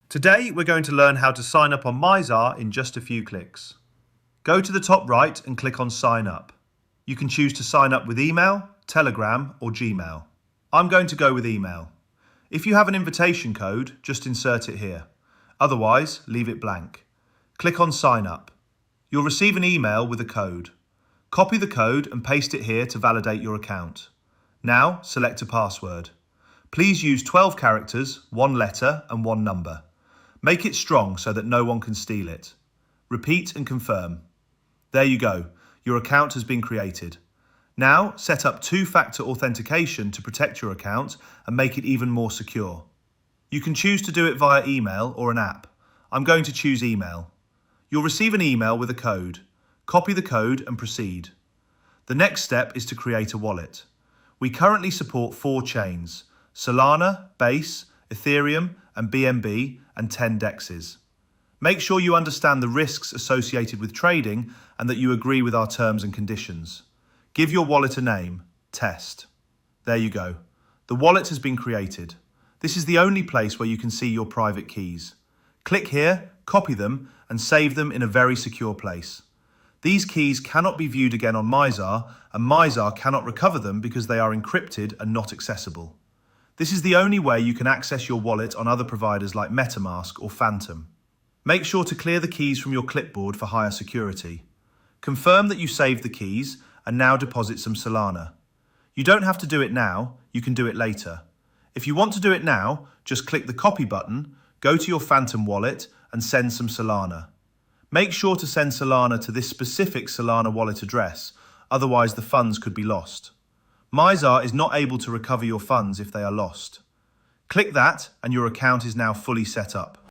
Today we're going to learn how to sign up on Mizar in just a few clicks. Go to the top right and click on Sign Up. You can choose to sign up with email, Telegram or Gmail. I'm going to go with email. If you have an invitation code, just insert it here. Otherwise, leave it blank. Click on Sign Up. You'll receive an email with a code. Copy the code and paste it here to validate your account. Now select a password. Please use 12 characters, 1 letter and 1 number. Make it strong so that no one can steal it. Repeat and confirm. There you go, your account has been created. Now set up 2-factor authentication to protect your account and make it even more secure. You can choose to do it via email or an app. I'm going to choose email. You'll receive an email with a code. Copy the code and proceed. The next step is to create a wallet. We currently support 4 chains: Solana, Base, Ethereum and BNB and 10 dexes. Make sure you understand the risks associated with trading and that you agree with our terms and conditions. Give your wallet a name, Test. There you go. The wallet has been created. This is the only place where you can see your private keys. Click here, copy them and save them in a very secure place. These keys cannot be viewed again on Mizar, and Mizar cannot recover them because they are encrypted and not accessible. This is the only way you can access your wallet on other providers like MetaMask or Phantom. Make sure to clear the keys from your clipboard for higher security. Confirm that you saved the keys and now deposit some Solana. You don't have to do it now, you can do it later. If you want to do it now, just click the copy button, go to your Phantom wallet and send some Solana. Make sure to send Solana to this specific Solana wallet address, otherwise the funds could be lost. Mizar is not able to recover your funds if they are lost. Click that and your account is now fully set up.